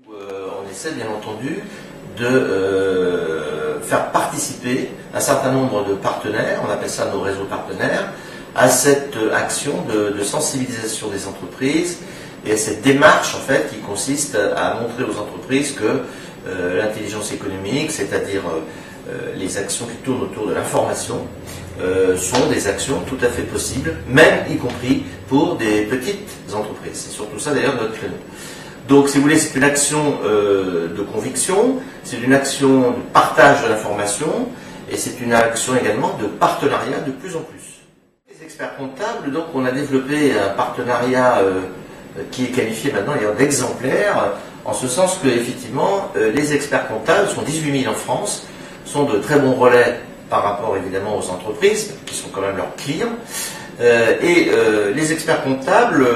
On essaie bien entendu de faire participer un certain nombre de partenaires, on appelle ça nos réseaux partenaires, à cette action de sensibilisation des entreprises et à cette démarche en fait qui consiste à montrer aux entreprises que l'intelligence économique, c'est-à-dire les actions qui tournent autour de l'information, sont des actions tout à fait possibles, même y compris pour des petites entreprises. C'est surtout ça d'ailleurs notre créneau. Donc, si vous voulez, c'est une action de conviction, c'est une action de partage de l'information, et c'est une action également de partenariat de plus en plus. Les experts comptables, donc, on a développé un partenariat qui est qualifié maintenant d'ailleurs d'exemplaire, en ce sens que, effectivement, les experts comptables sont 18 000 en France, sont de très bons relais par rapport évidemment aux entreprises, qui sont quand même leurs clients. Les experts comptables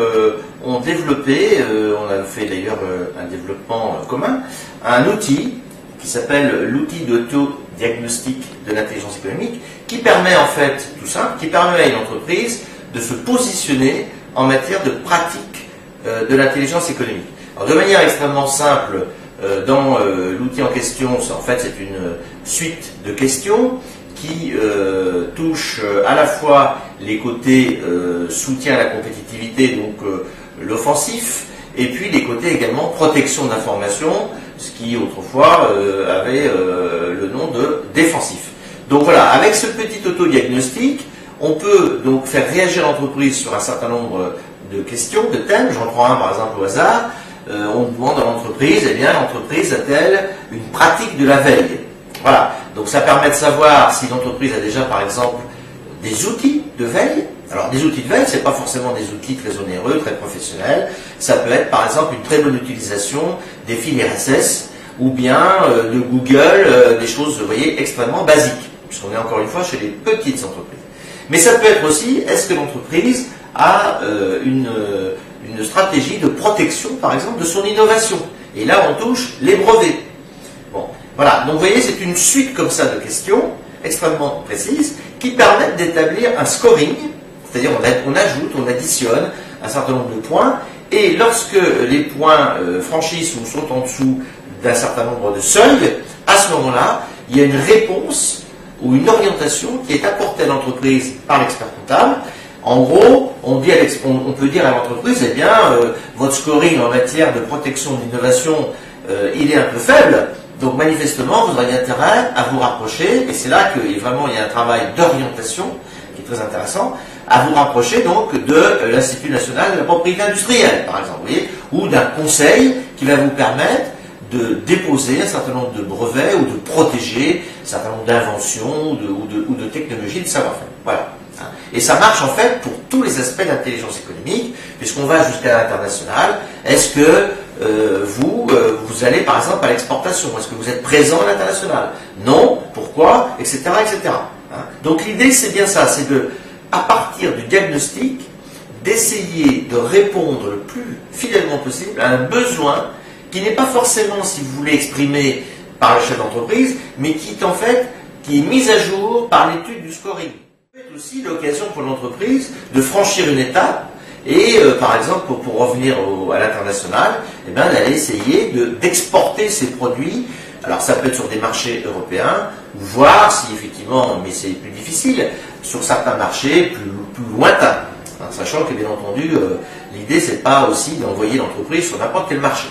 ont développé, on a fait d'ailleurs un développement commun, un outil qui s'appelle l'outil d'autodiagnostic de l'intelligence économique, qui permet en fait, tout simple, qui permet à une entreprise de se positionner en matière de pratique de l'intelligence économique. Alors, de manière extrêmement simple, dans l'outil en question, en fait c'est une suite de questions qui touche à la fois les côtés soutien à la compétitivité, donc l'offensif, et puis les côtés également protection de l'information, ce qui autrefois avait le nom de défensif. Donc voilà, avec ce petit autodiagnostic, on peut donc faire réagir l'entreprise sur un certain nombre de questions, de thèmes. J'en prends un par exemple au hasard. On demande à l'entreprise, eh bien l'entreprise a-t-elle une pratique de la veille? Voilà, donc ça permet de savoir si l'entreprise a déjà par exemple des outils de veille. Alors des outils de veille, ce n'est pas forcément des outils très onéreux, très professionnels. Ça peut être par exemple une très bonne utilisation des fils RSS ou bien de Google, des choses, vous voyez, extrêmement basiques, puisqu'on est encore une fois chez les petites entreprises. Mais ça peut être aussi, est-ce que l'entreprise a une stratégie de protection par exemple de son innovation? Et là on touche les brevets. Bon. Voilà, donc vous voyez, c'est une suite comme ça de questions extrêmement précises qui permettent d'établir un scoring, c'est-à-dire on ajoute, on additionne un certain nombre de points, et lorsque les points franchissent ou sont en dessous d'un certain nombre de seuils, à ce moment-là, il y a une réponse ou une orientation qui est apportée à l'entreprise par l'expert comptable. En gros, on peut dire à l'entreprise, eh bien, votre scoring en matière de protection de l'innovation, il est un peu faible. Donc manifestement, vous auriez intérêt à vous rapprocher, et c'est là qu'il y a un travail d'orientation qui est très intéressant, à vous rapprocher donc de l'Institut national de la propriété industrielle, par exemple, vous voyez, ou d'un conseil qui va vous permettre de déposer un certain nombre de brevets ou de protéger un certain nombre d'inventions ou de technologies de savoir-faire. Voilà. Et ça marche en fait pour tous les aspects d'intelligence économique, puisqu'on va jusqu'à l'international. Est-ce que vous allez par exemple à l'exportation? Est-ce que vous êtes présent à l'international? Non. Pourquoi? Etc. etc. Donc l'idée c'est bien ça, c'est à partir du diagnostic, d'essayer de répondre le plus fidèlement possible à un besoin qui n'est pas forcément, si vous voulez, exprimé par le chef d'entreprise, mais qui est mis à jour par l'étude du scoring. C'est aussi l'occasion pour l'entreprise de franchir une étape et, par exemple, pour revenir à l'international, eh ben, d'aller essayer d'exporter ses produits. Alors ça peut être sur des marchés européens, ou voir si effectivement, mais c'est plus difficile, sur certains marchés plus lointains. Sachant que bien entendu, l'idée c'est pas aussi d'envoyer l'entreprise sur n'importe quel marché.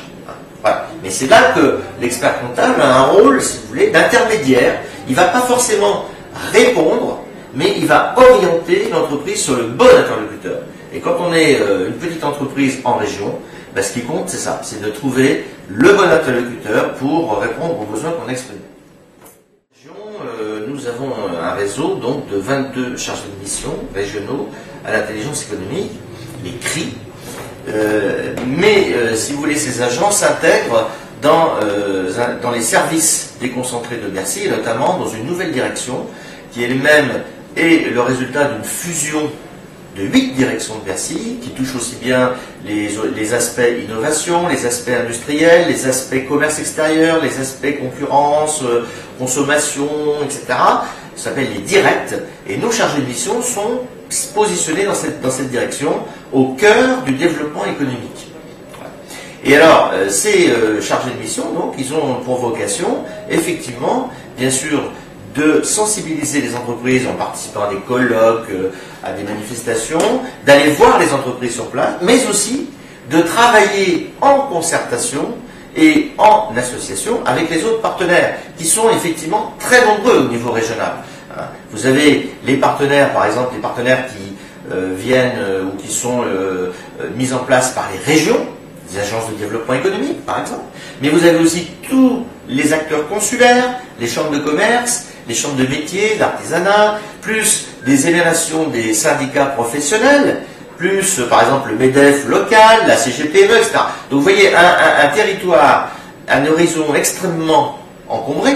Voilà. Mais c'est là que l'expert comptable a un rôle, si vous voulez, d'intermédiaire. Il ne va pas forcément répondre, mais il va orienter l'entreprise sur le bon interlocuteur. Et quand on est une petite entreprise en région, ben, ce qui compte, c'est ça, c'est de trouver le bon interlocuteur pour répondre aux besoins qu'on a exprimés. Nous avons un réseau donc de 22 chargés de mission régionaux à l'intelligence économique, les CRI. Si vous voulez, ces agents s'intègrent dans les services déconcentrés de Bercy, et notamment dans une nouvelle direction qui elle-même est le résultat d'une fusion de 8 directions de Bercy, qui touche aussi bien les aspects innovation, les aspects industriels, les aspects commerce extérieur, les aspects concurrence, consommation, etc. Ça s'appelle les directs, et nos chargés de mission sont positionnés dans cette direction, au cœur du développement économique. Et alors, ces chargés de mission, donc, ils ont pour vocation, effectivement, bien sûr, de sensibiliser les entreprises en participant à des colloques, à des manifestations, d'aller voir les entreprises sur place, mais aussi de travailler en concertation et en association avec les autres partenaires, qui sont effectivement très nombreux au niveau régional. Vous avez les partenaires, par exemple, les partenaires qui viennent ou qui sont mis en place par les régions, des agences de développement économique, par exemple, mais vous avez aussi tous les acteurs consulaires, les chambres de commerce, les chambres de métiers, d'artisanat, plus des émanations des syndicats professionnels, plus par exemple le MEDEF local, la CGPME, etc. Donc vous voyez un territoire, un horizon extrêmement encombré,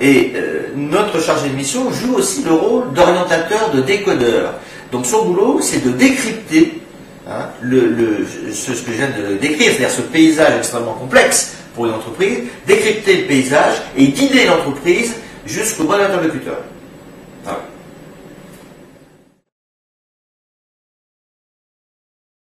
et notre chargé de mission joue aussi le rôle d'orientateur, de décodeur. Donc son boulot, c'est de décrypter ce que je viens de décrire, c'est-à-dire ce paysage extrêmement complexe pour une entreprise, décrypter le paysage et guider l'entreprise jusqu'au bon interlocuteur.